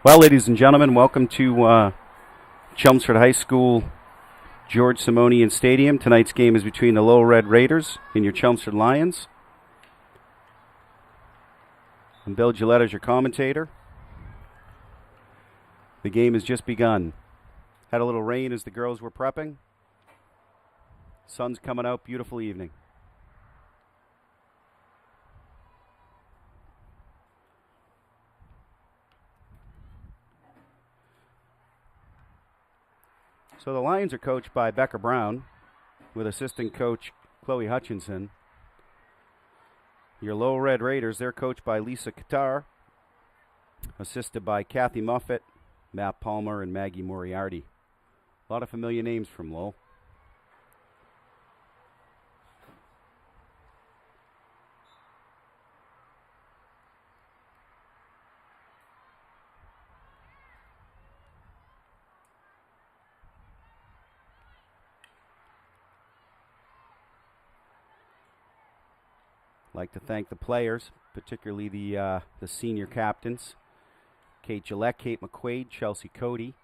Well, ladies and gentlemen, welcome to Chelmsford High School George Simonian Stadium. Tonight's game is between the Lowell Red Raiders and your Chelmsford Lions. And Bill Gillette is your commentator. The game has just begun. Had a little rain as the girls were prepping. Sun's coming out, beautiful evening. So the Lions are coached by Becca Brown with assistant coach Chloe Hutchinson. Your Lowell Red Raiders, they're coached by Lisa Qatar, assisted by Kathy Muffett, Matt Palmer, and Maggie Moriarty. A lot of familiar names from Lowell. Like to thank the players, particularly the senior captains, Kate Gillette, Kate McQuaid, Chelsea Cody.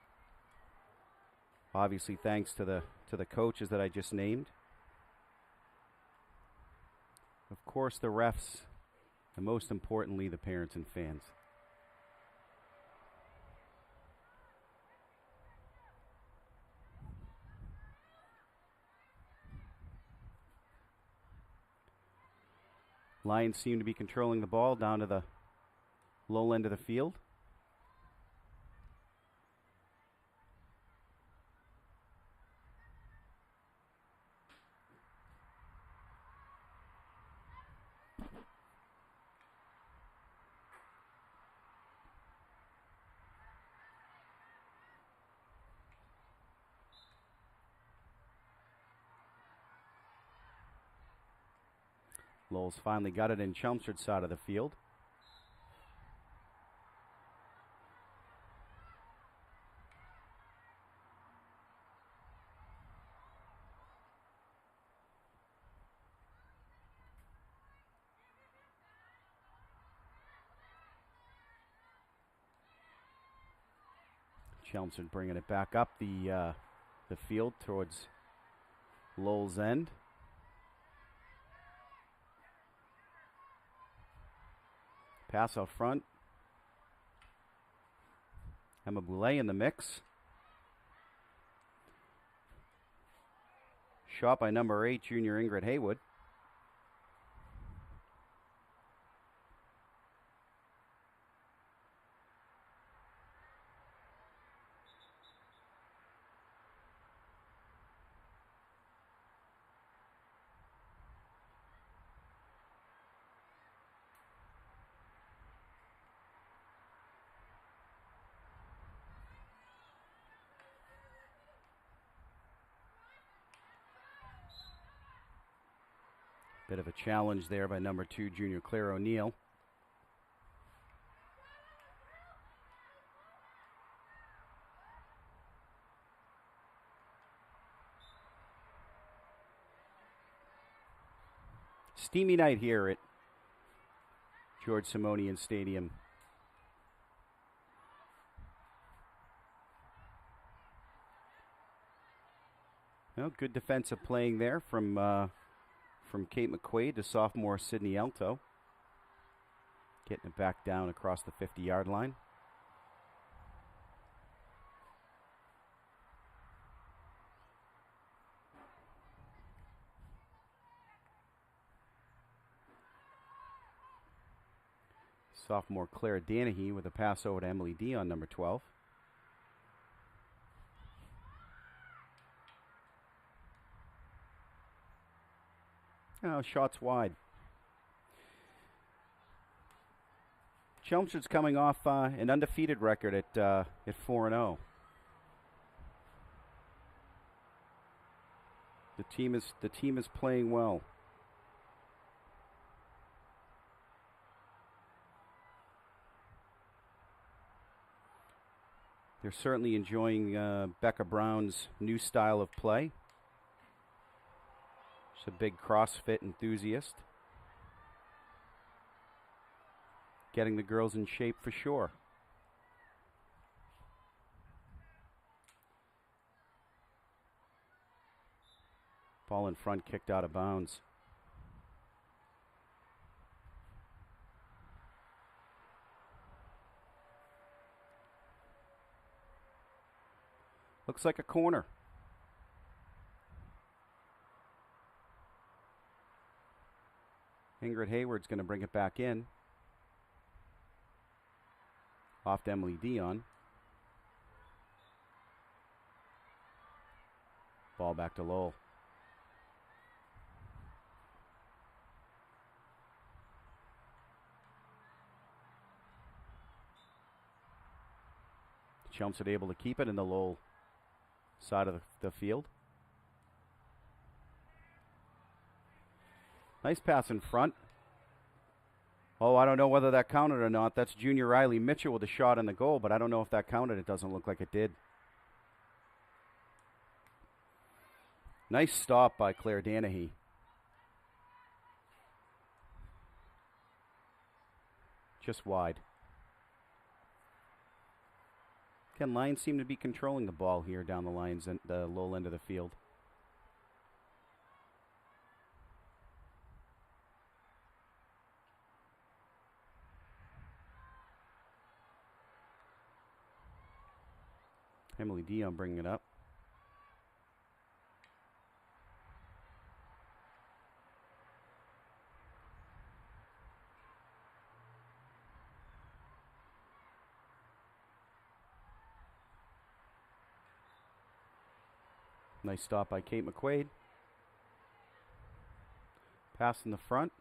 Obviously, thanks to the coaches that I just named. Of course, the refs, and most importantly, the parents and fans. Lions seem to be controlling the ball down to the low end of the field. Lowell's finally got it in Chelmsford's side of the field. Chelmsford bringing it back up the field towards Lowell's end. Pass out front. Emma Boulay in the mix. Shot by number 8, junior Ingrid Haywood. Bit of a challenge there by number 2, junior Claire O'Neill. Steamy night here at George Simonian Stadium. Well, good defensive playing there from Kate McQuaid to sophomore Sydney Alto. Getting it back down across the 50-yard line. Sophomore Claire Danahy with a pass over to Emily D on number 12. Oh, shots wide. Chelmsford's coming off an undefeated record at 4-0. The team is playing well. They're certainly enjoying Becca Brown's new style of play. She's a big CrossFit enthusiast. Getting the girls in shape for sure. Ball in front, kicked out of bounds. Looks like a corner. Ingrid Hayward's going to bring it back in. Off to Emily Dion. Ball back to Lowell. Chelmsford able to keep it in the Lowell side of the field. Nice pass in front. Oh, I don't know whether that counted or not. That's Junior Riley Mitchell with a shot in the goal, but I don't know if that counted. It doesn't look like it did. Nice stop by Claire Danahy. Just wide. Again, Lions seem to be controlling the ball here down the lines and the low end of the field. Emily Dion bringing it up. Nice stop by Kate McQuaid. Pass in the front.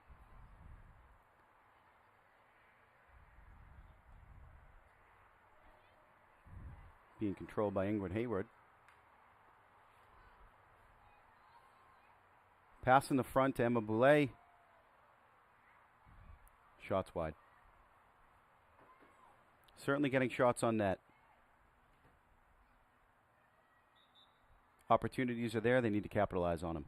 Being controlled by Ingrid Hayward. Pass in the front to Emma Boulay. Shots wide. Certainly getting shots on net. Opportunities are there. They need to capitalize on them.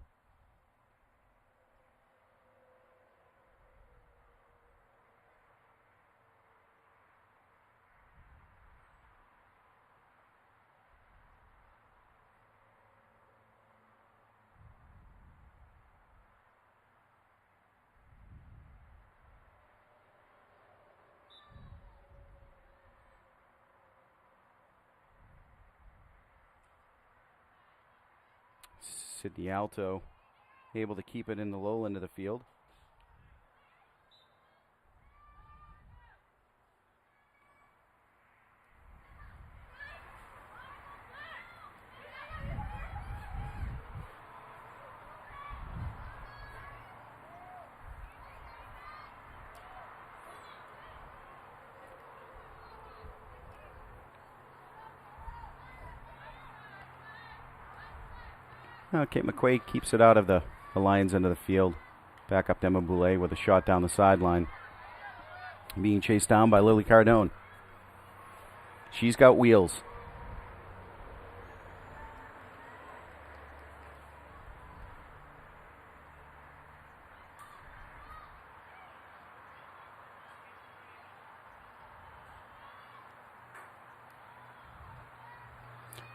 Sydney Alto able to keep it in the low end of the field. Kate McQuaid keeps it out of the Lions end of the field. Back up to Emma Boulay with a shot down the sideline. Being chased down by Lily Cardone. She's got wheels.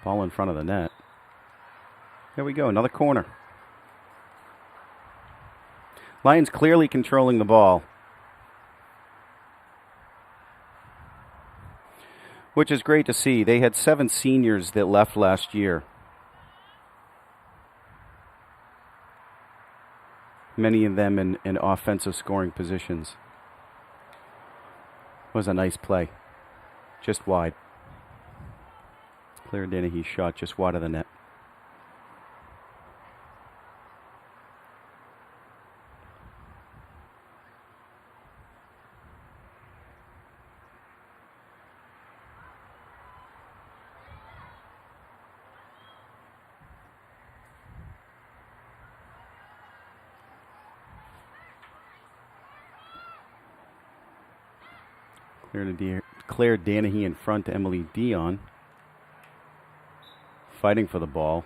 Ball in front of the net. There we go, another corner. Lions clearly controlling the ball, which is great to see. They had 7 seniors that left last year. Many of them in offensive scoring positions. It was a nice play. Just wide. Claire Dennehy's shot just wide of the net. Claire Danahy in front to Emily Dion. Fighting for the ball.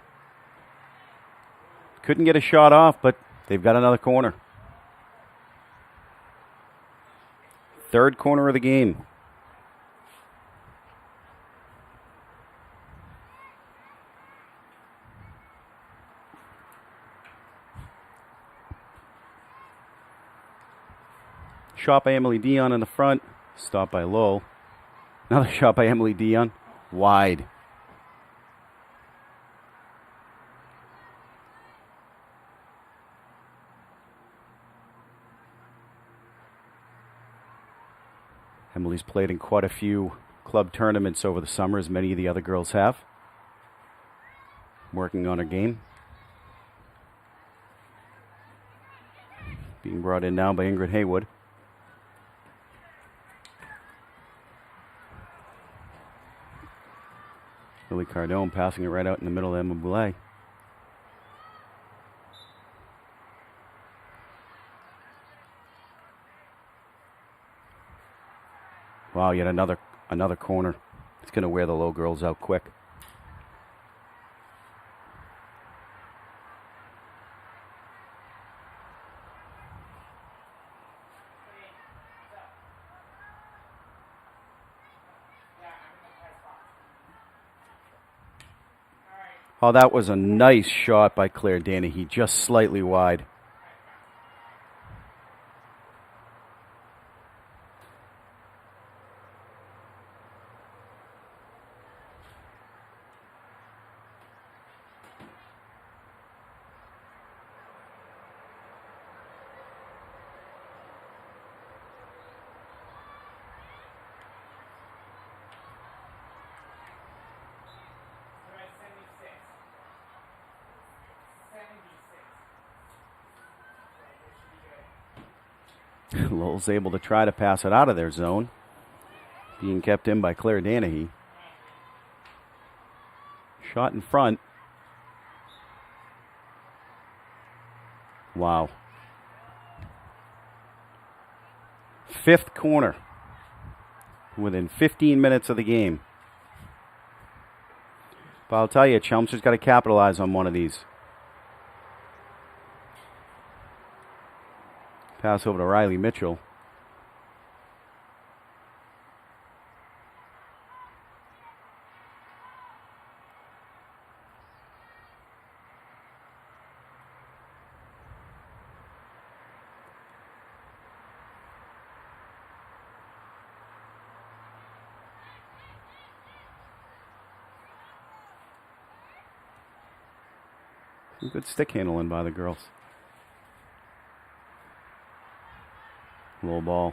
Couldn't get a shot off, but they've got another corner. Third corner of the game. Shot by Emily Dion in the front. Stop by Lowell. Another shot by Emily Dion. Wide. Emily's played in quite a few club tournaments over the summer, as many of the other girls have. Working on her game. Being brought in now by Ingrid Haywood. Lily Cardone passing it right out in the middle of Emma Boulay. Wow, yet another corner. It's going to wear the Low girls out quick. Oh, that was a nice shot by Claire Danahy, just slightly wide. Lowell's able to try to pass it out of their zone. Being kept in by Claire Danahy. Shot in front. Wow. Fifth corner. Within 15 minutes of the game. But I'll tell you, Chelmsford's got to capitalize on one of these. Pass over to Riley Mitchell. Some good stick handling by the girls. Low ball.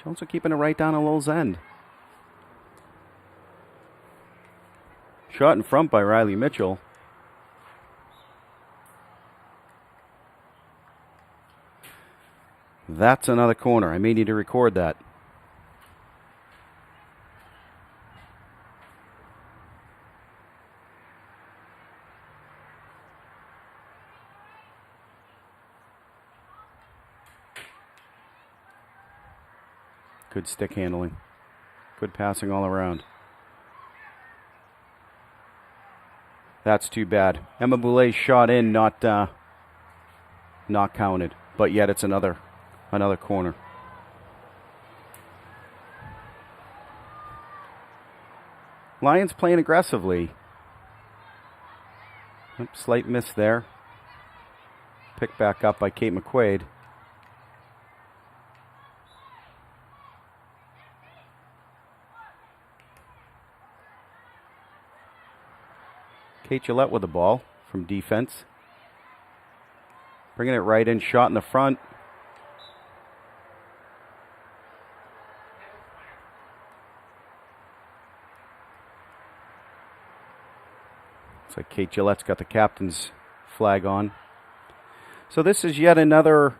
Chelmsford keeping it right down on Lowell's end. Shot in front by Riley Mitchell. That's another corner. I may need to record that. Good stick handling. Good passing all around. That's too bad. Emma Boulay shot in, not counted. But yet it's another corner. Lions playing aggressively. Slight miss there. Picked back up by Kate McQuaid. Kate Gillette with the ball from defense. Bringing it right in, shot in the front. Looks like Kate Gillette's got the captain's flag on. So this is yet another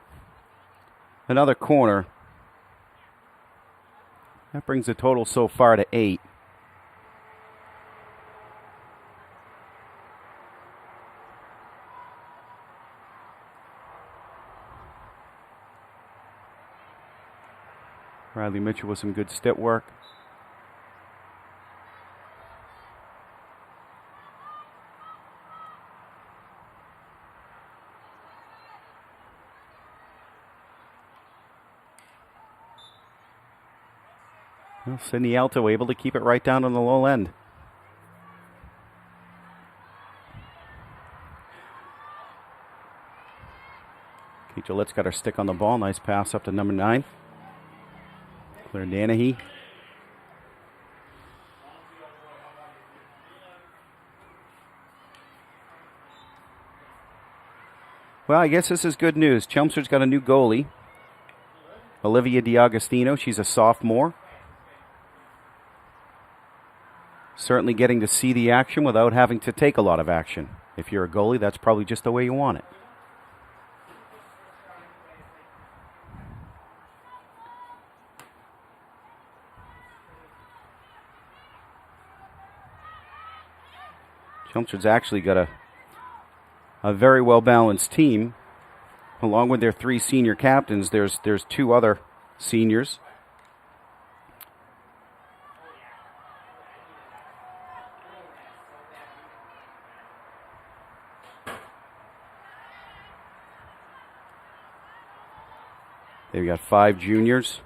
corner. That brings the total so far to 8. Riley Mitchell with some good stick work. Well, Sydney Alto able to keep it right down on the low end. Kate Gillette's got her stick on the ball. Nice pass up to number 9. Claire Danahy. Well, I guess this is good news. Chelmsford's got a new goalie, Olivia DiAgostino. She's a sophomore. Certainly getting to see the action without having to take a lot of action. If you're a goalie, that's probably just the way you want it. Chelmsford's actually got a very well-balanced team. Along with their 3 senior captains, there's 2 other seniors. They've got 5 juniors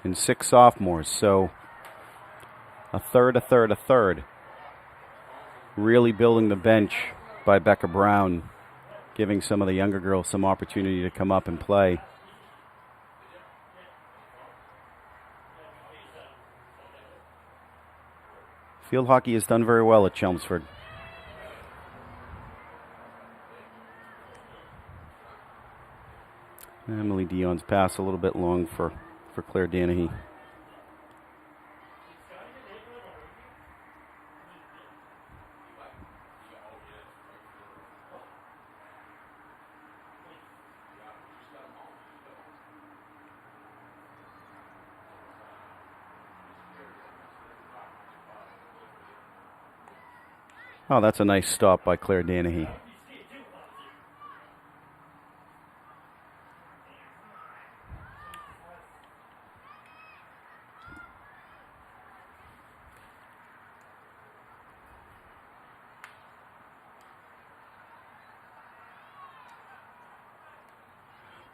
and 6 sophomores, so a third. Really building the bench by Becca Brown, giving some of the younger girls some opportunity to come up and play. Field hockey has done very well at Chelmsford. Emily Dion's pass a little bit long for Claire Danahy. Oh, that's a nice stop by Claire Danahy.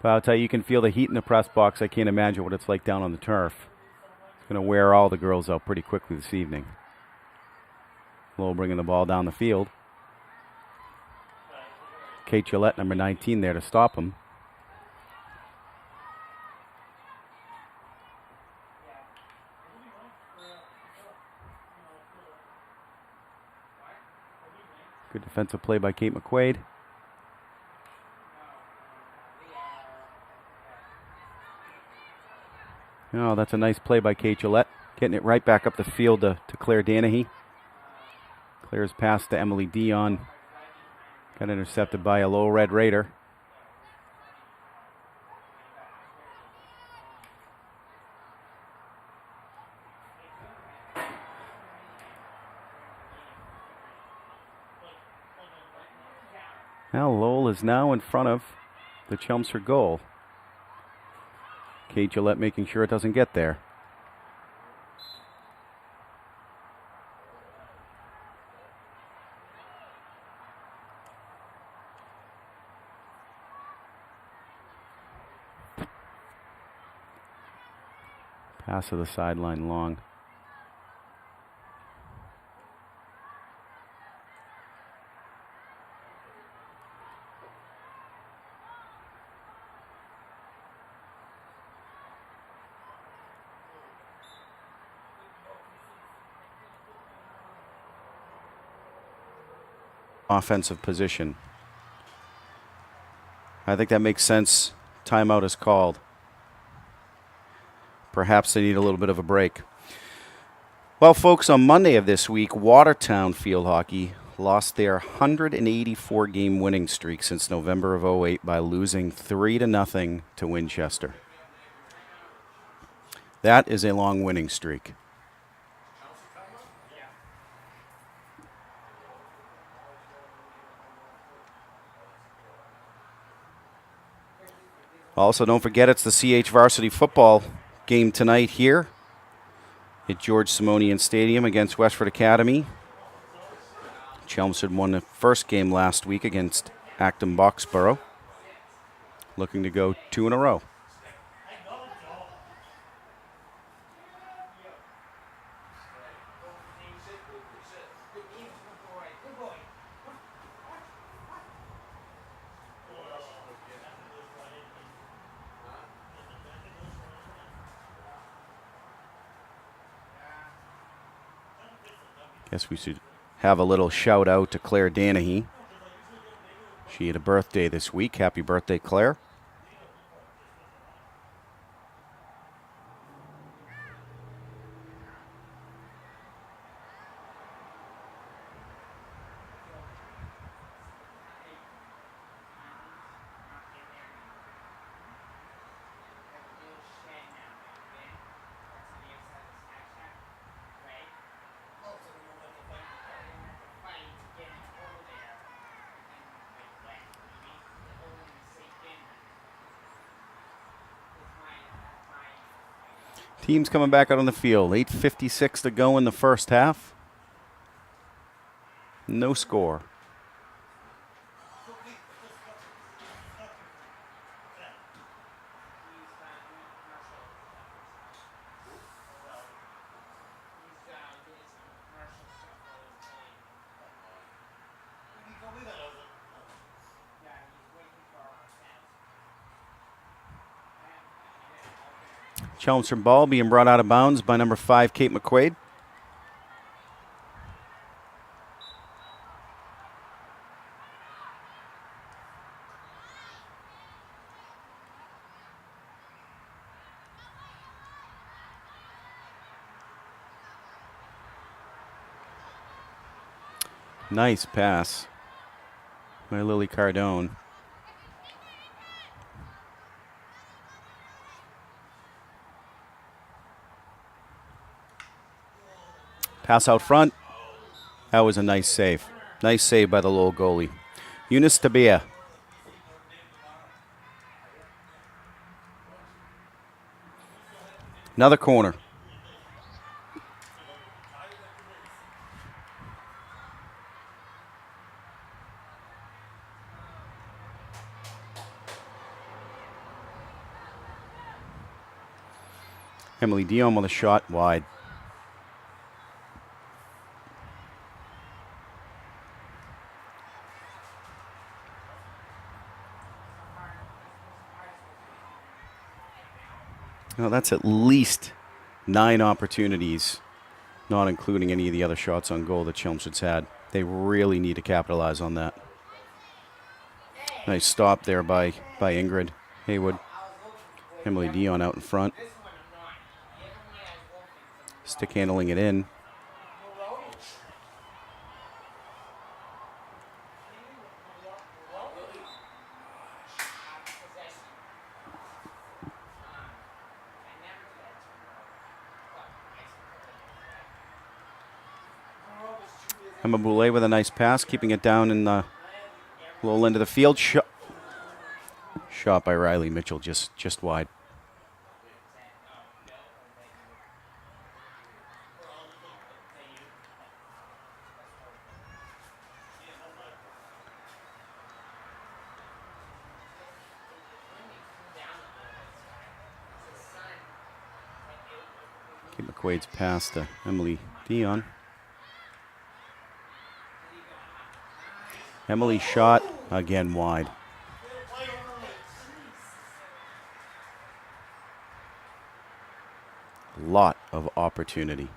But I'll tell you, you can feel the heat in the press box. I can't imagine what it's like down on the turf. It's going to wear all the girls out pretty quickly this evening. Lowell bringing the ball down the field. Kate Gillette, number 19, there to stop him. Good defensive play by Kate McQuaid. Oh, that's a nice play by Kate Gillette. Getting it right back up the field to Claire Danahy. Claire's pass to Emily Dion. Got intercepted by a Lowell Red Raider. Now Lowell is now in front of the Chelmsford goal. Kate Gillette making sure it doesn't get there. Pass to the sideline long. Offensive position. I think that makes sense. Timeout is called. Perhaps they need a little bit of a break. Well, folks, on Monday of this week, Watertown Field Hockey lost their 184-game winning streak since November of 2008 by losing 3-0 to Winchester. That is a long winning streak. Also, don't forget it's the CH Varsity football game tonight here at George Simonian Stadium against Westford Academy. Chelmsford won the first game last week against Acton Boxborough. Looking to go 2 in a row. Guess we should have a little shout out to Claire Danahy. She had a birthday this week. Happy birthday, Claire. Teams coming back out on the field. 8:56 to go in the first half. No score. Chelmsford ball being brought out of bounds by number 5, Kate McQuaid. Nice pass by Lily Cardone. Pass out front. That was a nice save. Nice save by the Lowell goalie. Eunice Tabia. Another corner. Emily Dion with a shot wide. Well, that's at least 9 opportunities, not including any of the other shots on goal that Chelmsford's had. They really need to capitalize on that. Nice stop there by Ingrid Haywood. Emily Dion out in front. Stick handling it in. Emma Boulay with a nice pass, keeping it down in the low end of the field. Shot by Riley Mitchell, just wide. Kate McQuaid's pass to Emily Dion. Emily shot again wide. Lot of opportunity.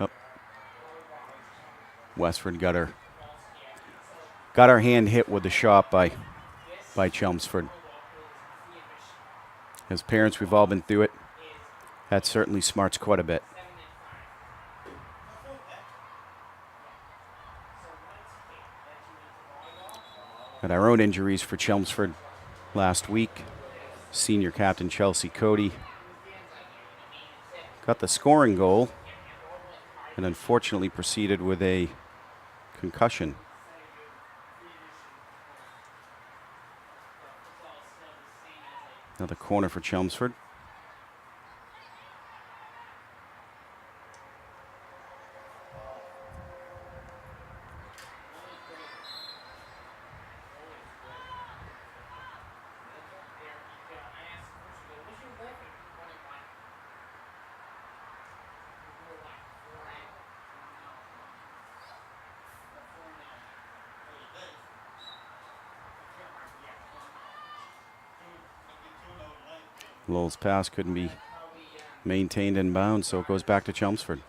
Oh. Westford got her hand hit with the shot by Chelmsford. As parents, we've all been through it. That certainly smarts quite a bit. Had our own injuries for Chelmsford last week. Senior captain Chelsea Cody got the scoring goal and unfortunately proceeded with a concussion. Another corner for Chelmsford. Lowell's pass couldn't be maintained in bounds, so it goes back to Chelmsford.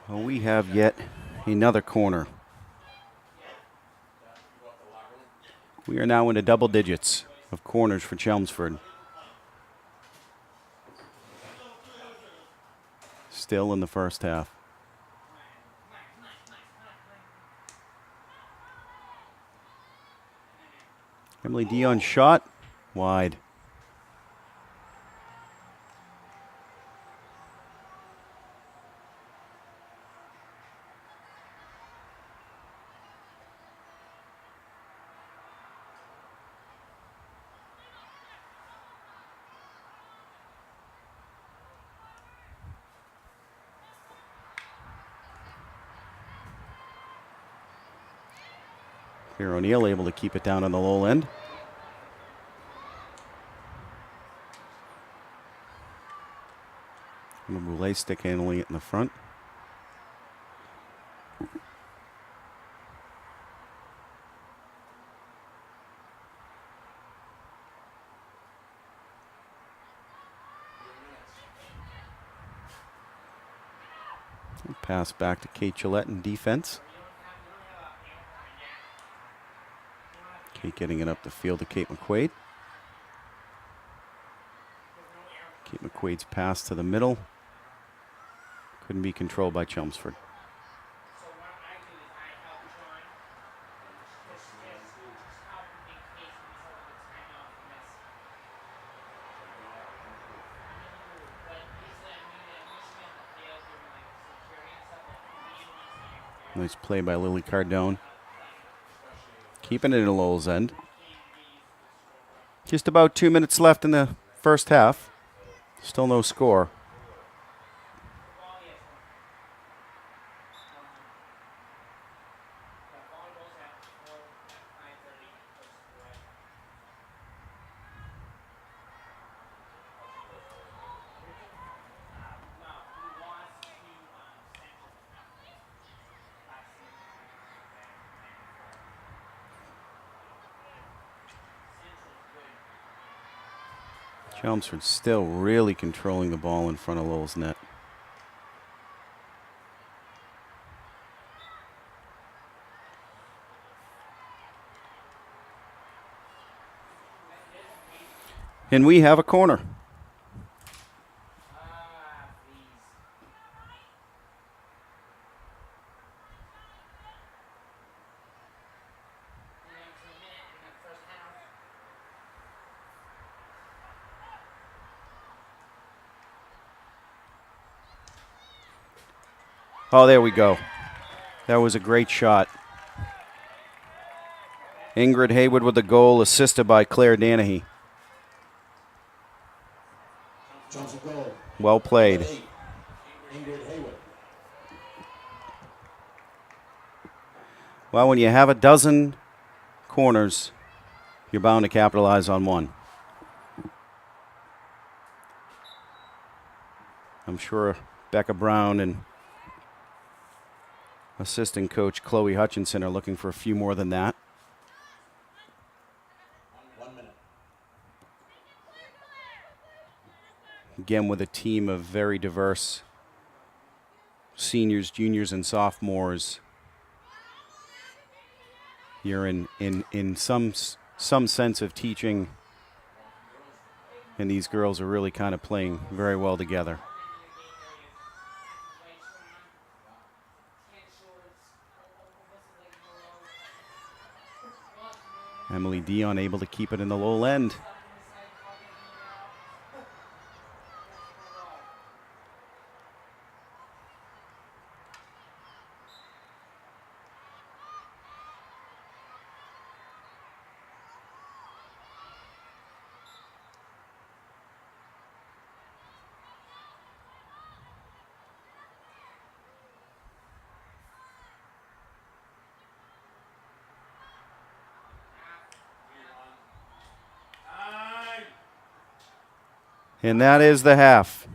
Well, we have yet another corner. We are now into double digits of corners for Chelmsford. Still in the first half. Emily Dion shot wide. Here O'Neill able to keep it down on the Lowell end. Boulay stick handling it in the front. Pass back to Kate Gillette in defense. Kate getting it up the field to Kate McQuaid. Kate McQuaid's pass to the middle. Couldn't be controlled by Chelmsford. Nice play by Lily Cardone. Keeping it in Lowell's end. Just about 2 minutes left in the first half. Still no score. Chelmsford still really controlling the ball in front of Lowell's net. And we have a corner. Oh, there we go. That was a great shot. Ingrid Haywood with the goal, assisted by Claire Danahy. Well played. Well, when you have a dozen corners, you're bound to capitalize on one. I'm sure Becca Brown and assistant coach Chloe Hutchinson are looking for a few more than that. 1 minute. Again, with a team of very diverse seniors, juniors, and sophomores here in some sense of teaching, and these girls are really kind of playing very well together. Emily Dion able to keep it in the low end. And that is the half.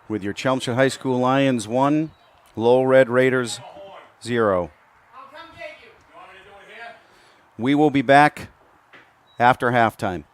With your Chelmsford High School Lions 1, Lowell Red Raiders 0. We will be back after halftime.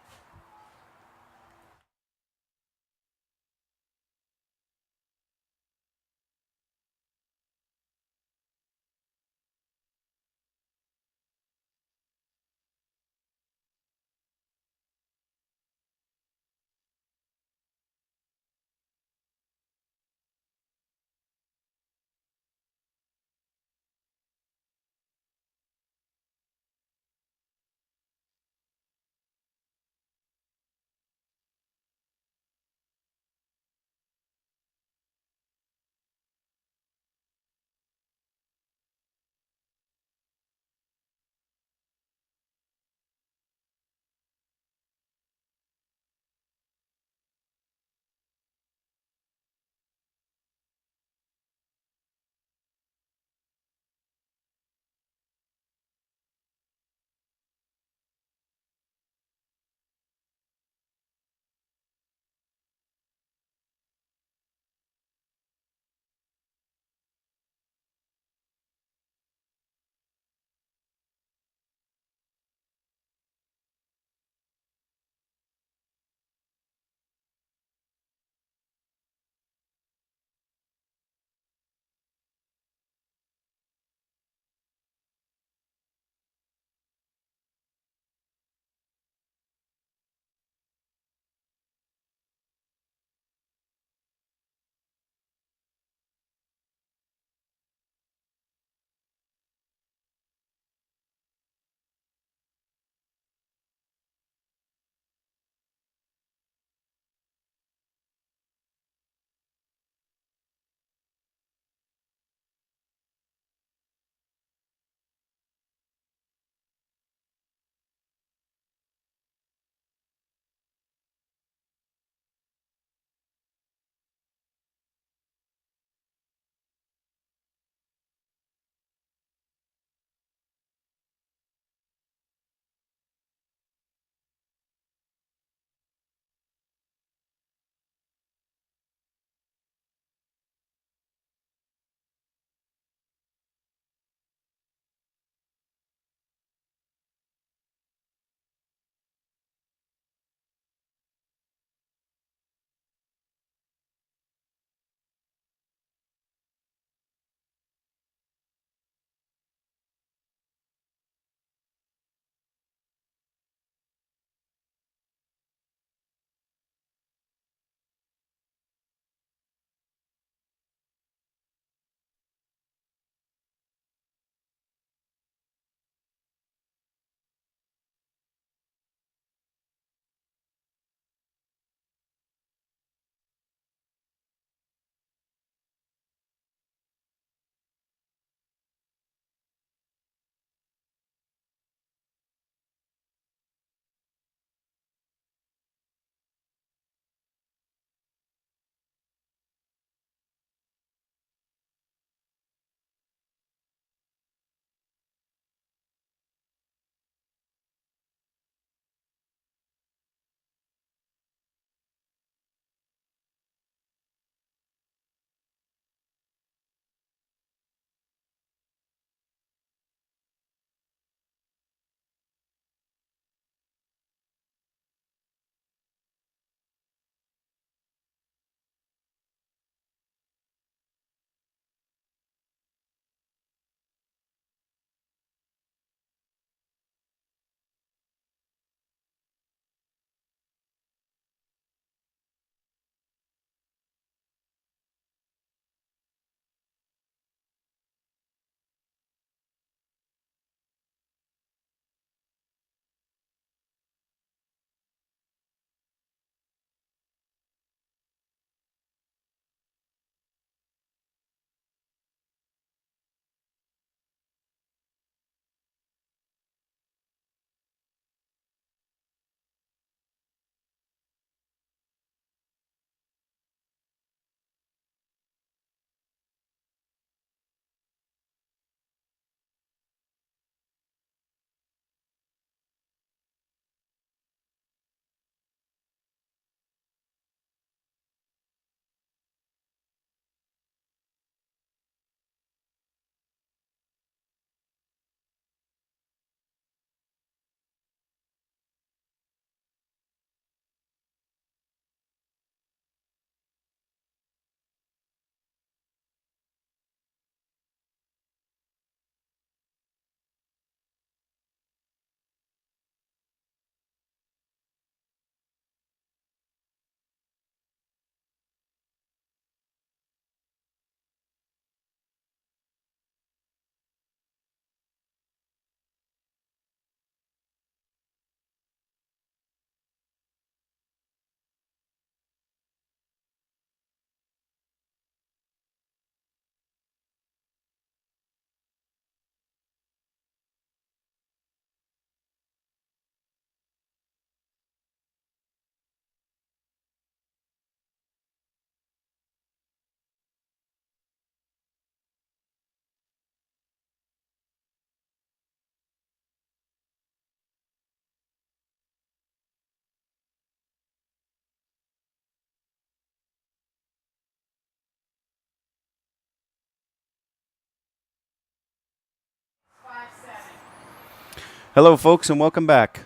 Hello, folks, and welcome back.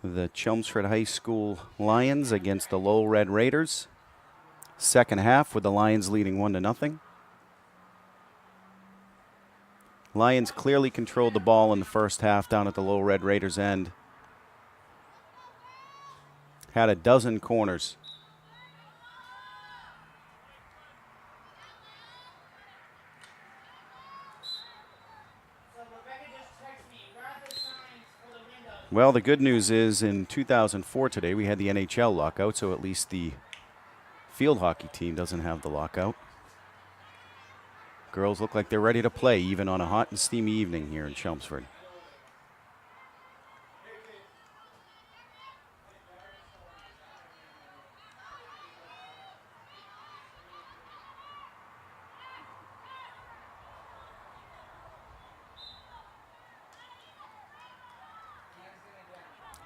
The Chelmsford High School Lions against the Lowell Red Raiders. Second half with the Lions leading 1-0. Lions clearly controlled the ball in the first half down at the Lowell Red Raiders' end. Had a dozen corners. Well, the good news is in 2004 today we had the NHL lockout, so at least the field hockey team doesn't have the lockout. Girls look like they're ready to play even on a hot and steamy evening here in Chelmsford.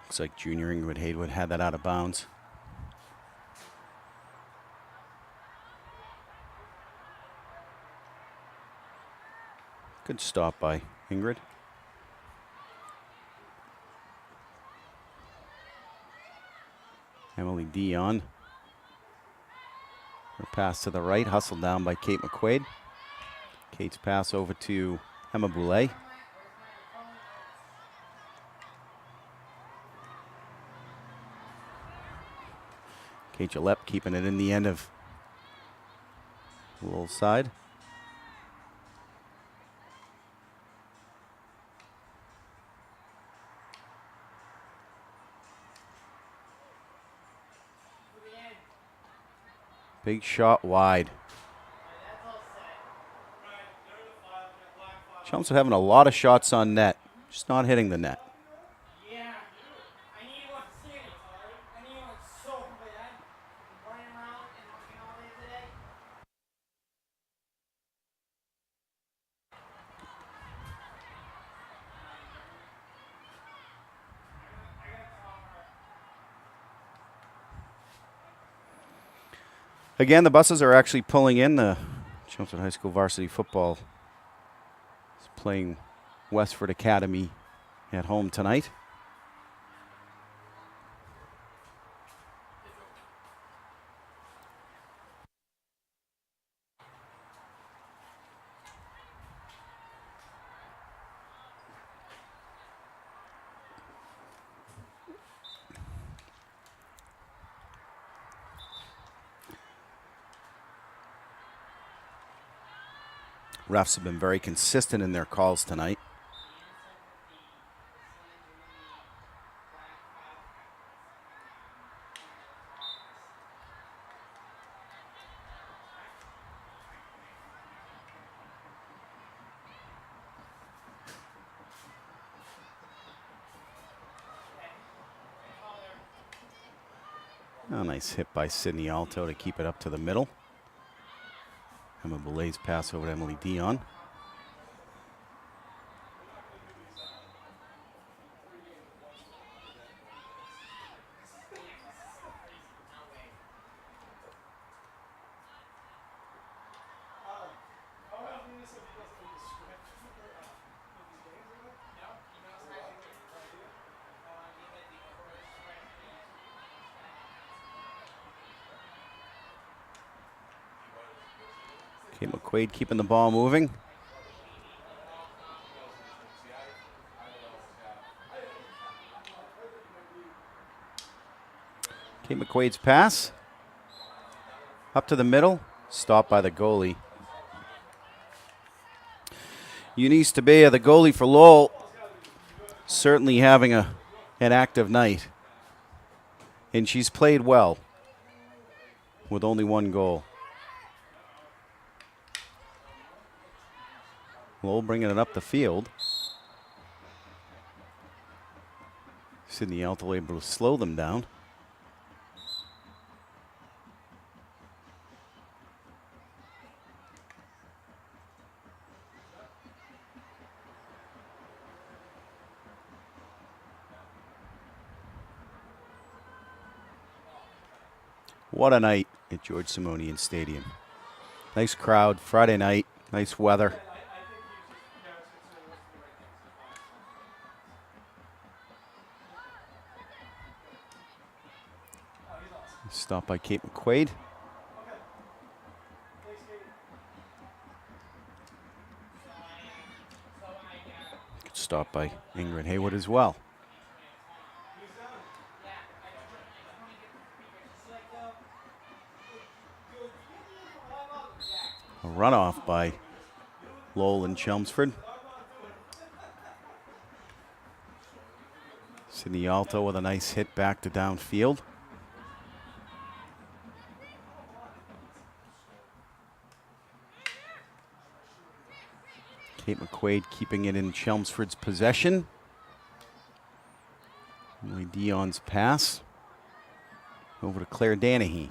Looks like junior Ingrid Haywood had that out of bounds. Good stop by Ingrid. Emily Dion. Her pass to the right, hustled down by Kate McQuaid. Kate's pass over to Emma Boulay. Kate Gillette keeping it in the end of the little side. Big shot wide. Chelmsford having a lot of shots on net, just not hitting the net. Again, the buses are actually pulling in. The Chelmsford High School varsity football is playing Westford Academy at home tonight. Refs have been very consistent in their calls tonight. A nice hit by Sydney Alto to keep it up to the middle. Emma Boulay's pass over to Emily Dion. Kate McQuaid keeping the ball moving. Kate McQuaid's pass. Up to the middle. Stopped by the goalie. Eunice Tabea, the goalie for Lowell, certainly having an active night. And she's played well with only one goal. Lowell bringing it up the field. Sydney Alto able to slow them down. What a night at George Simonian Stadium. Nice crowd, Friday night, nice weather. Stop by Kate McQuaid. Good stop by Ingrid Haywood as well. A runoff by Lowell and Chelmsford. Sydney Alto with a nice hit back to downfield. Kate McQuaid keeping it in Chelmsford's possession. Emily Dion's pass over to Claire Danahy.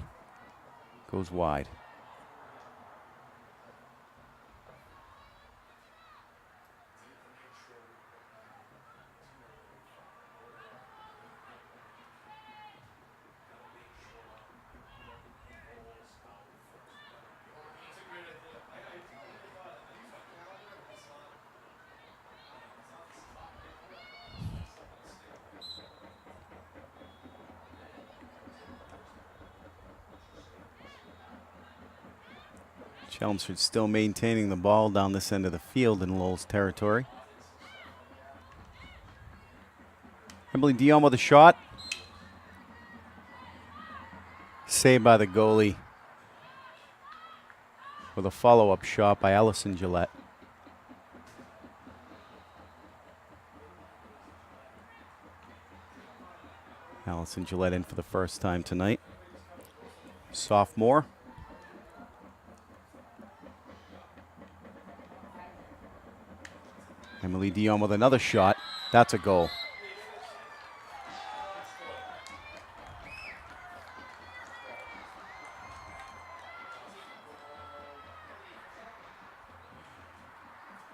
Goes wide. Chelmsford still maintaining the ball down this end of the field in Lowell's territory. Emily Dion with a shot. Saved by the goalie with a follow-up shot by Allison Gillette. Allison Gillette in for the first time tonight. Sophomore. Emily Dion with another shot. That's a goal.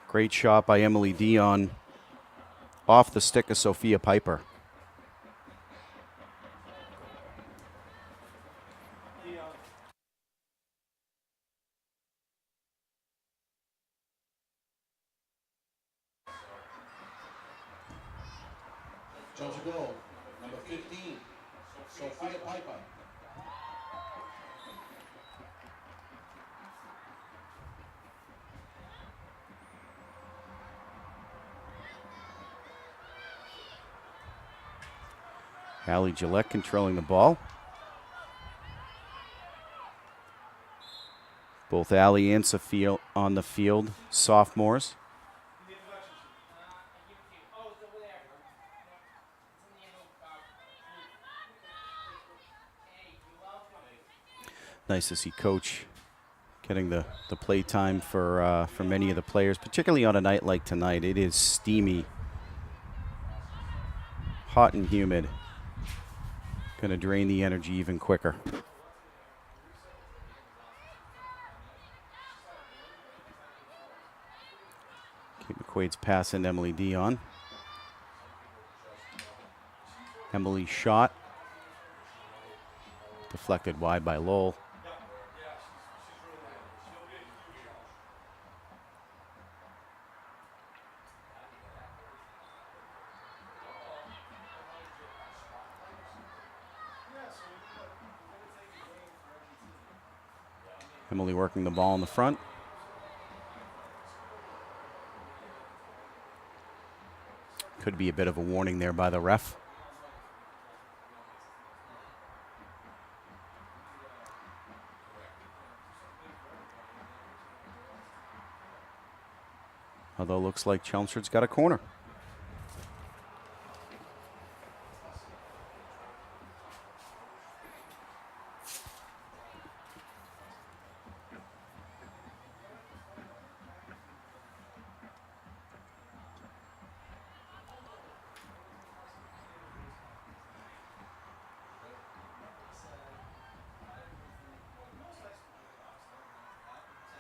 Great shot by Emily Dion off the stick of Sophia Piper. Chelsea goal, number 15, Sophia Piper. Allie Gillette controlling the ball. Both Allie and Sophia on the field, sophomores. Nice to see Coach getting the play time for many of the players, particularly on a night like tonight. It is steamy, hot and humid. Going to drain the energy even quicker. Kate McQuaid's pass into Emily Dion. Emily's shot deflected wide by Lowell. Emily working the ball in the front. Could be a bit of a warning there by the ref. Although looks like Chelmsford's got a corner.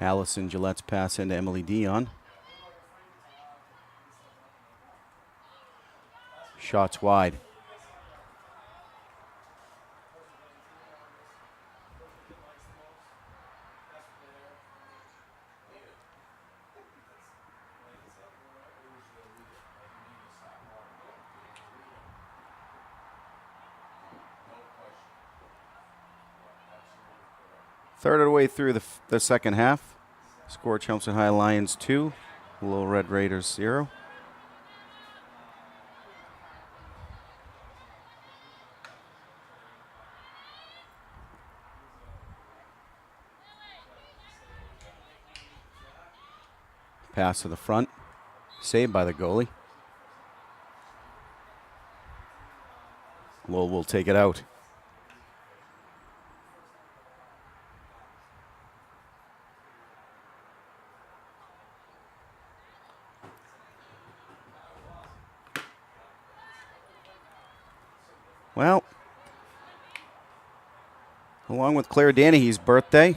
Allison Gillette's pass into Emily Dion. Shots wide. Third of the way through the second half. Score Chelmsford High Lions 2, Lowell Red Raiders 0. Pass to the front. Saved by the goalie. Lowell will take it out. Well, along with Claire Danahy's birthday,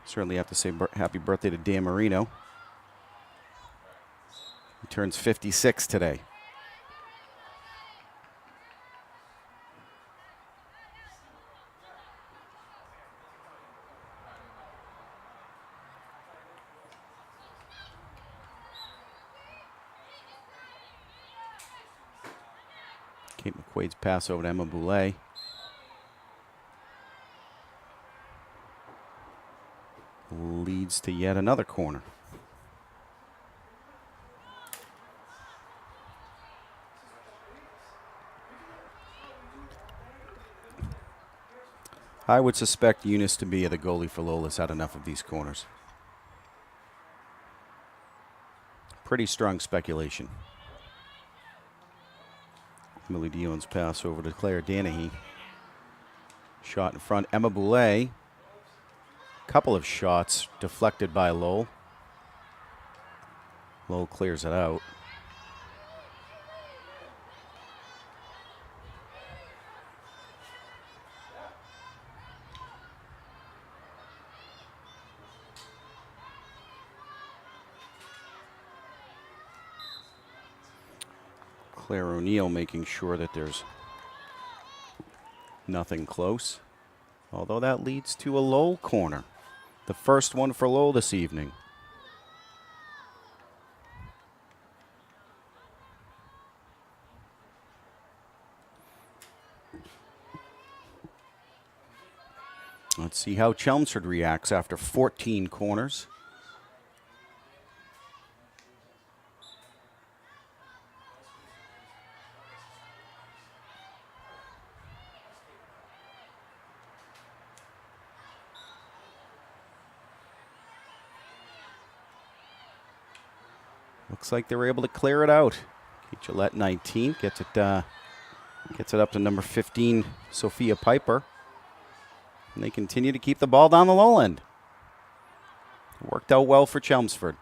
certainly have to say happy birthday to Dan Marino. He turns 56 today. Kate McQuaid's pass over to Emma Boulay. Leads to yet another corner. I would suspect Eunice to be the goalie for Lowell has had enough of these corners. Pretty strong speculation. Emily Dion's pass over to Claire Danahy. Shot in front. Emma Boulay. Couple of shots deflected by Lowell. Lowell clears it out. Claire O'Neill making sure that there's nothing close. Although that leads to a Lowell corner. The first one for Lowell this evening. Let's see how Chelmsford reacts after 14 corners. Looks like they were able to clear it out. Kate Gillette, 19, gets it up to number 15, Sophia Piper. And they continue to keep the ball down the low end. Worked out well for Chelmsford.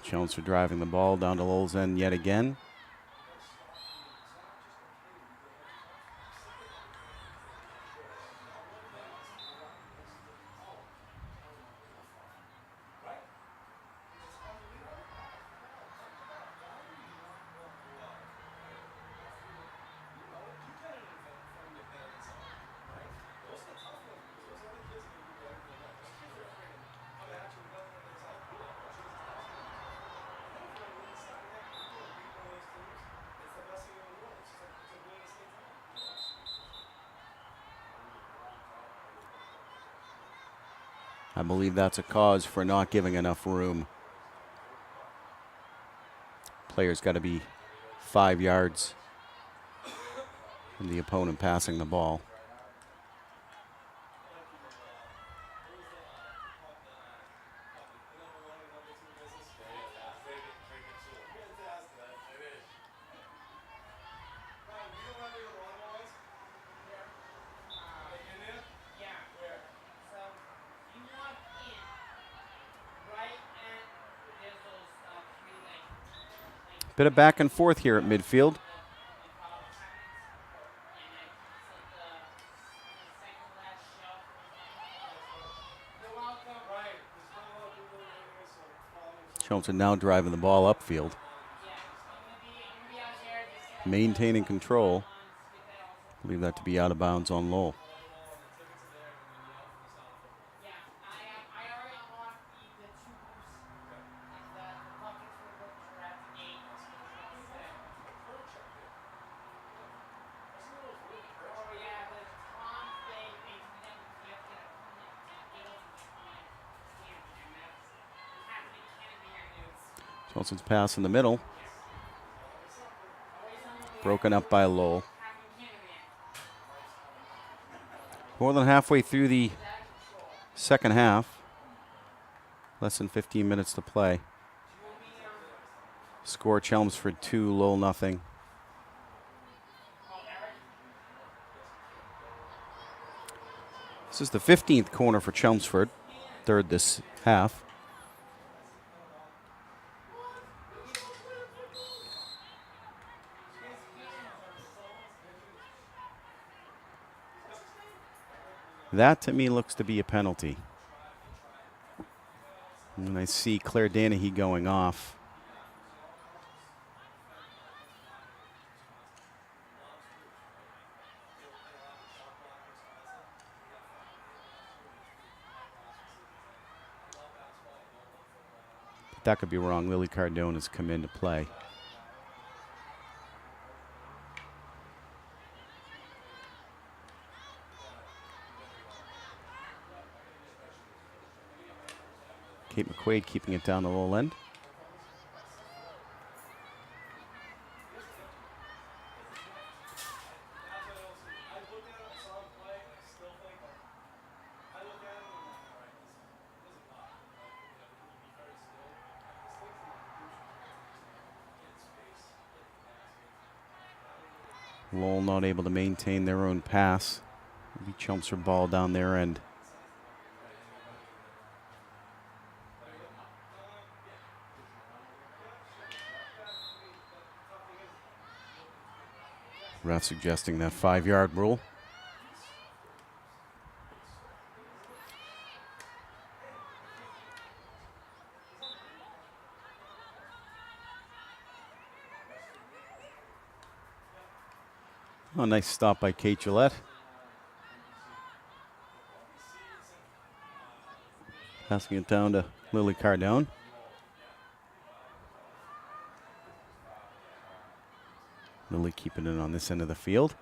Chelmsford driving the ball down to Lowell's end yet again. I believe that's a cause for not giving enough room. Player's got to be 5 yards from the opponent passing the ball. Bit of back and forth here at midfield. Chelmsford now driving the ball upfield. Maintaining control. Believe that to be out of bounds on Lowell. Chelmsford's pass in the middle. Broken up by Lowell. More than halfway through the second half. Less than 15 minutes to play. Score Chelmsford 2, Lowell nothing. This is the 15th corner for Chelmsford. Third this half. That to me looks to be a penalty. And I see Claire Danahy going off. But that could be wrong. Lily Cardone has come into play. Kate McQuaid keeping it down the Lowell end. Lowell not able to maintain their own pass. Maybe Chelmsford ball down their end. Ref suggesting that 5-yard rule. Oh, nice stop by Kate Gillette. Passing it down to Lily Cardone. Lily keeping it on this end of the field.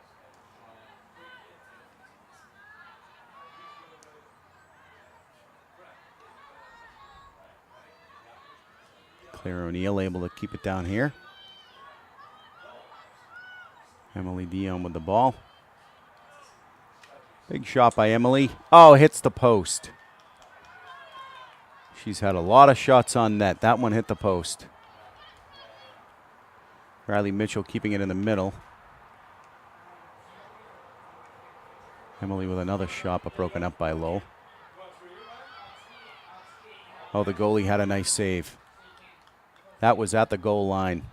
Claire O'Neill able to keep it down here. Emily Dion with the ball. Big shot by Emily. Oh, hits the post. She's had a lot of shots on net. That one hit the post. Riley Mitchell keeping it in the middle. Emily with another shot, but broken up by Lowell. Oh, the goalie had a nice save. That was at the goal line.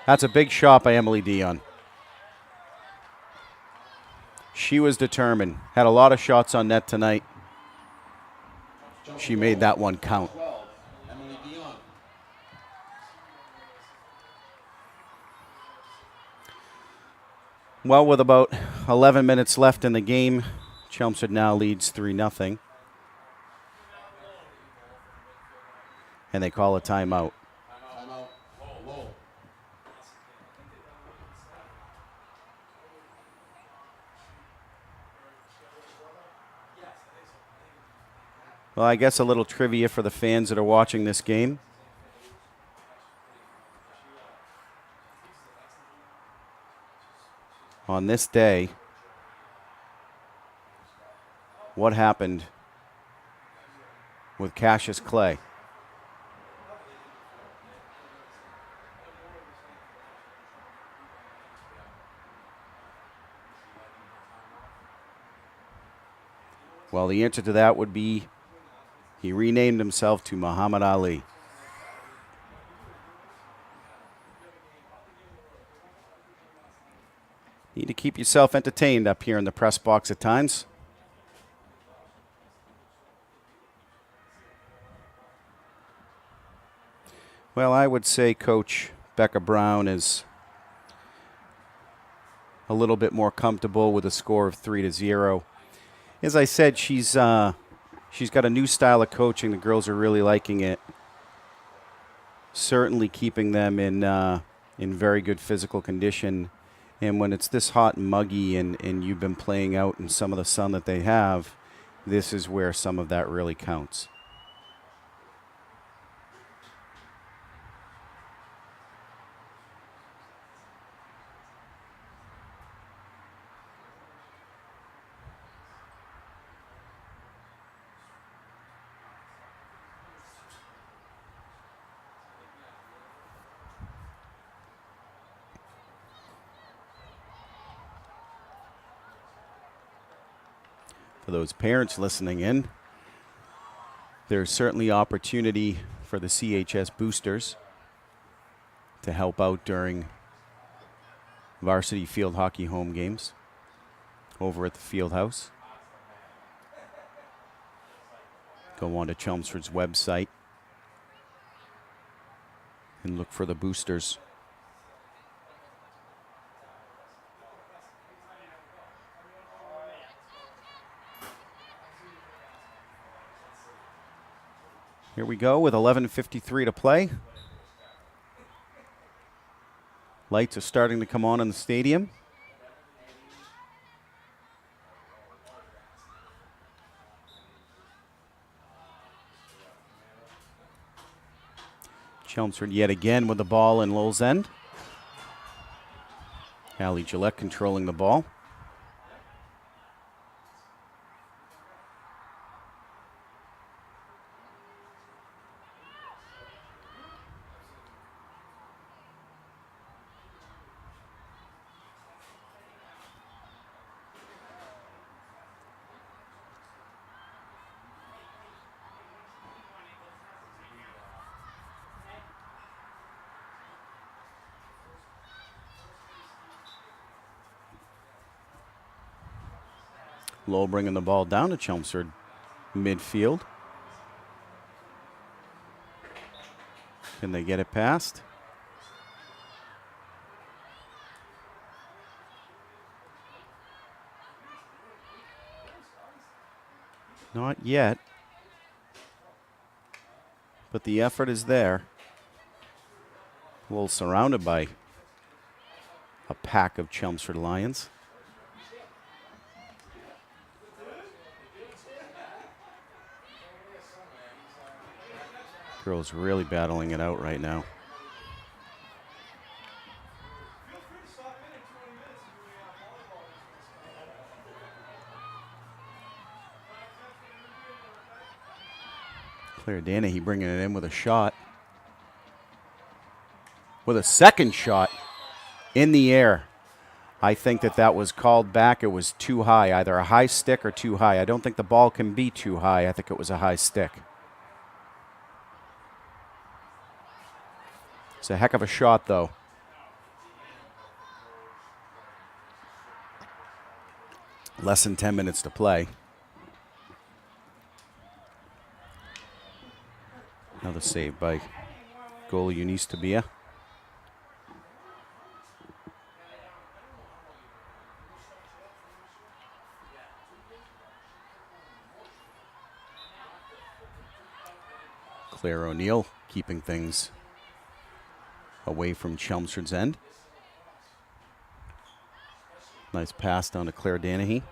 That's a big shot by Emily Dion. She was determined. Had a lot of shots on net tonight. She made that one count. Well, with about 11 minutes left in the game, Chelmsford now leads 3-0. And they call a timeout. Well, I guess a little trivia for the fans that are watching this game. On this day, what happened with Cassius Clay? Well, the answer to that would be he renamed himself to Muhammad Ali. to keep yourself entertained up here in the press box at times. Well, I would say Coach Becca Brown is a little bit more comfortable with a score of 3-0. As I said, she's got a new style of coaching. The girls are really liking it. Certainly keeping them in very good physical condition. And when it's this hot and muggy and you've been playing out in some of the sun that they have, this is where some of that really counts. For those parents listening in, there's certainly opportunity for the CHS boosters to help out during varsity field hockey home games over at the field house. Go on to Chelmsford's website and look for the boosters. Here we go with 11:53 to play. Lights are starting to come on in the stadium. Chelmsford yet again with the ball in Lowell's end. Allie Gillette controlling the ball. Lowell bringing the ball down to Chelmsford midfield. Can they get it past? Not yet. But the effort is there. Lowell surrounded by a pack of Chelmsford Lions. Girls really battling it out right now. Claire Danahy bringing it in with a shot. With a second shot in the air. I think that was called back. It was too high, either a high stick or too high. I don't think the ball can be too high. I think it was a high stick. It's a heck of a shot, though. Less than 10 minutes to play. Another save by goalie Eunice Tabia. Claire O'Neill keeping things away from Chelmsford's end. Nice pass down to Claire Danahy.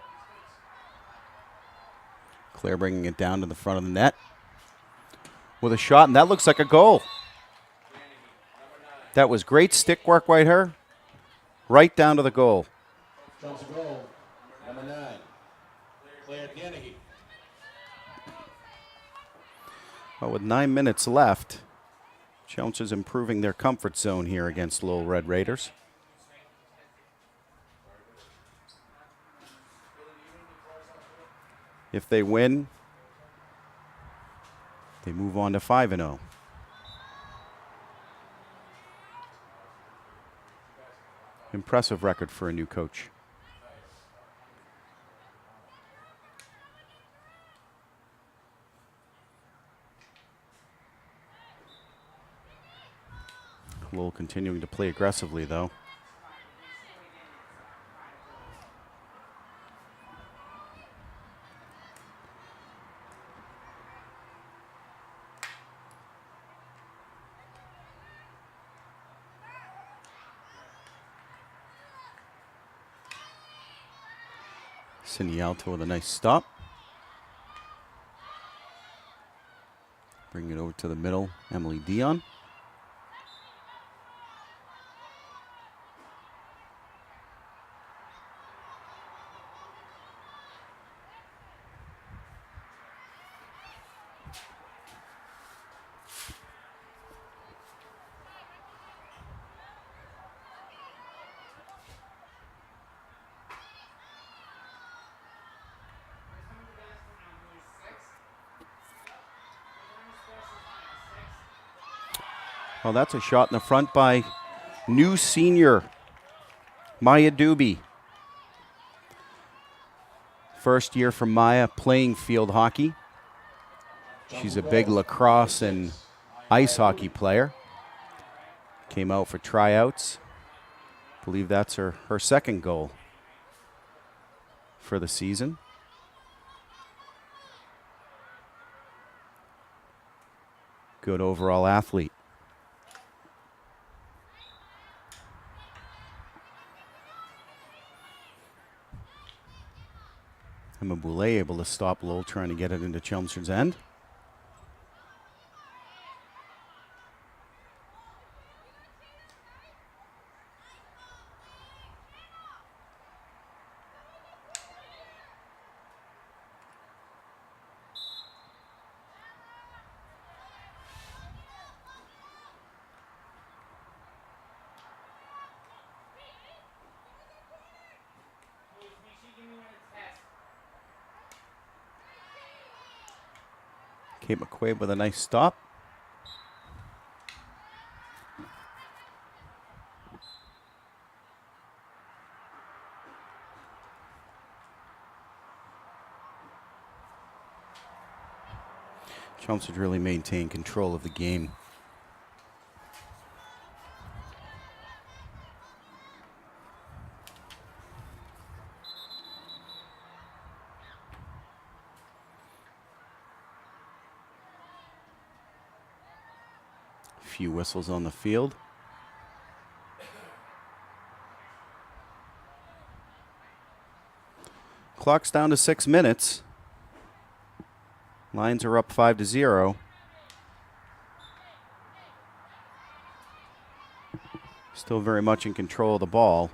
Claire bringing it down to the front of the net with a shot, and that looks like a goal. That was great stick work right here. Right down to the goal. Chelmsford goal, number 9, Claire Danahy. Well, with 9 minutes left, Chelmsford's improving their comfort zone here against Lowell Red Raiders. If they win, they move on to 5-0. Impressive record for a new coach. Lowell continuing to play aggressively, though. Cindy Alto with a nice stop. Bring it over to the middle, Emily Dion. Well, that's a shot in the front by new senior Maya Doobie. First year for Maya playing field hockey. She's a big lacrosse and ice hockey player. Came out for tryouts. Believe that's her second goal for the season. Good overall athlete. Emma Boulay able to stop Lowell trying to get it into Chelmsford's end. Kate McQuaid with a nice stop. Chelmsford really maintained control of the game. Few whistles on the field. Clock's down to 6 minutes. Lions are up 5-0. Still very much in control of the ball.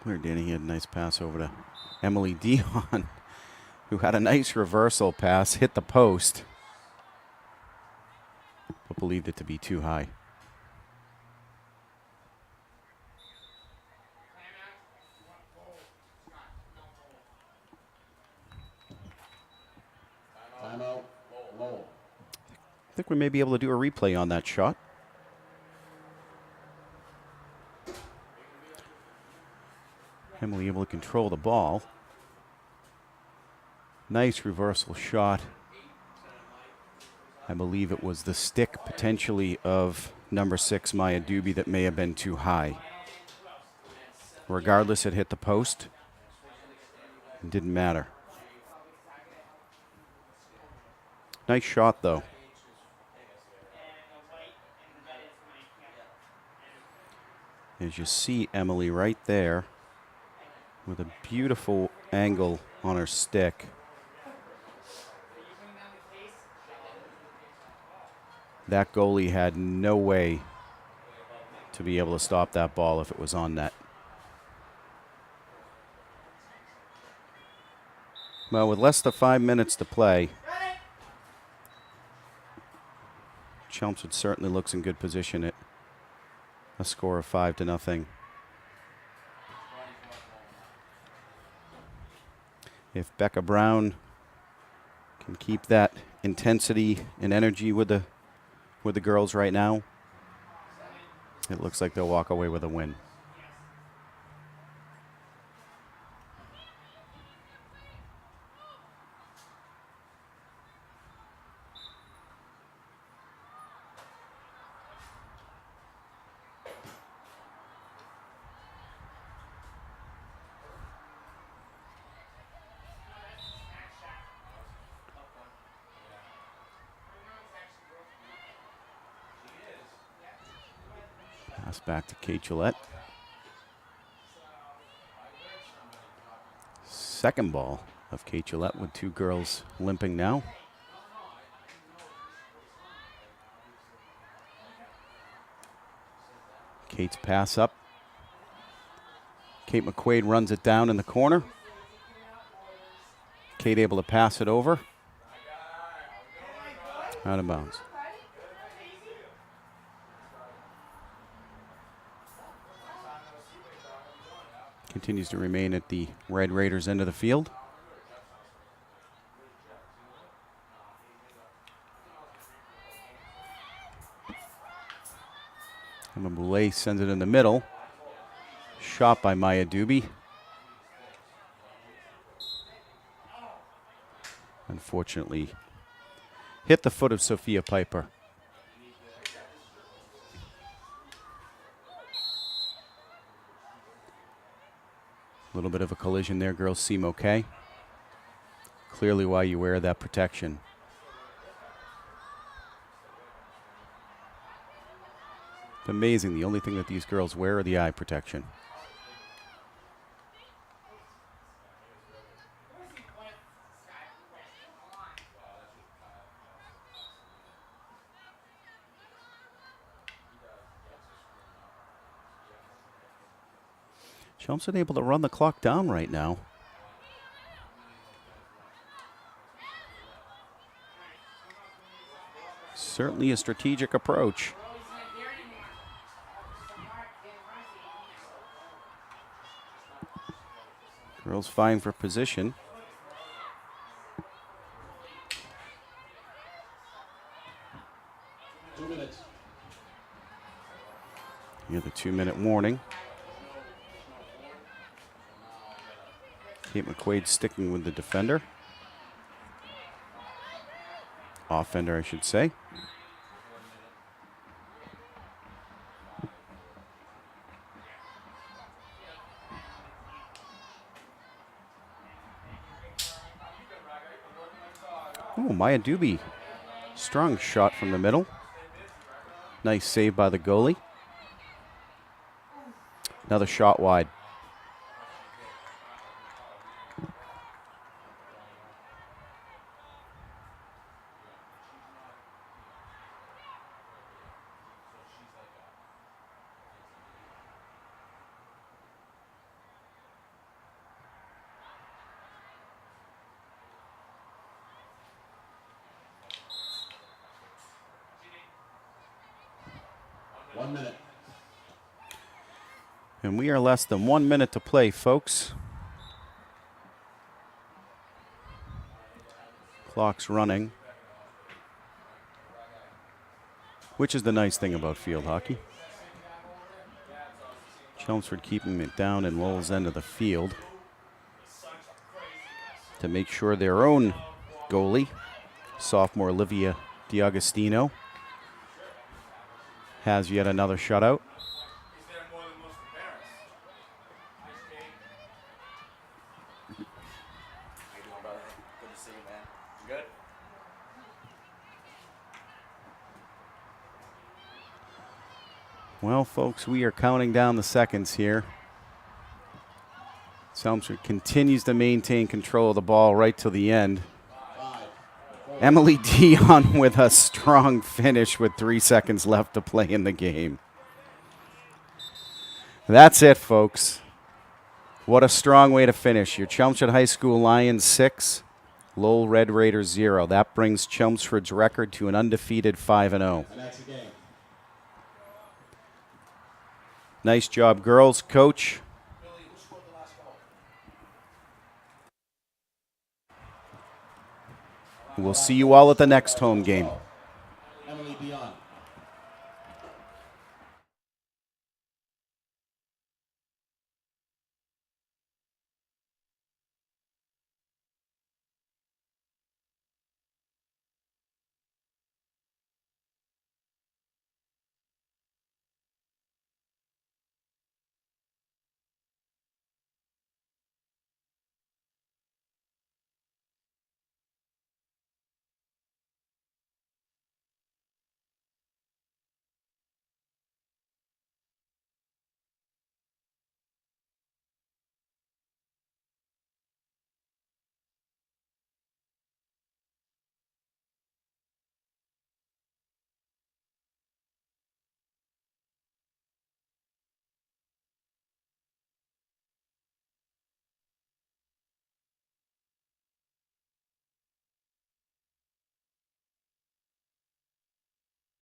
Claire Denny had a nice pass over to Emily Dion, who had a nice reversal pass, hit the post, but believed it to be too high. Timeout, Lowell. I think we may be able to do a replay on that shot. Emily able to control the ball. Nice reversal shot. I believe it was the stick potentially of number 6 Maya Doobie that may have been too high. Regardless, it hit the post. It didn't matter. Nice shot though. As you see Emily right there with a beautiful angle on her stick. That goalie had no way to be able to stop that ball if it was on net. Well, with less than 5 minutes to play, Chelmsford certainly looks in good position at a score of 5-0. If Becca Brown can keep that intensity and energy with the girls right now, it looks like they'll walk away with a win. Pass back to Kate Gillette. Second ball of Kate Gillette with two girls limping now. Kate's pass up. Kate McQuaid runs it down in the corner. Kate able to pass it over. Out of bounds. Continues to remain at the Red Raiders end of the field. Emma Boulay sends it in the middle. Shot by Maya Doobie. Unfortunately, hit the foot of Sophia Piper. A little bit of a collision there. Girls seem okay. Clearly why you wear that protection. It's amazing. The only thing that these girls wear are the eye protection. Chelmsford able to run the clock down right now. Certainly a strategic approach. Girls vying for position. Here's the 2-minute warning. Kate McQuaid sticking with the defender. Offender, I should say. Oh, Maya Doobie. Strong shot from the middle. Nice save by the goalie. Another shot wide. And we are less than 1 minute to play, folks. Clock's running. Which is the nice thing about field hockey. Chelmsford keeping it down in Lowell's end of the field to make sure their own goalie, sophomore Olivia DiAgostino, has yet another shutout. Well, folks, we are counting down the seconds here. Chelmsford continues to maintain control of the ball right till the end. 5, 4, Emily Dion with a strong finish with 3 seconds left to play in the game. That's it, folks. What a strong way to finish. Your Chelmsford High School Lions 6, Lowell Red Raiders 0. That brings Chelmsford's record to an undefeated 5-0. And that's the game. Nice job, girls. Coach. We'll see you all at the next home game.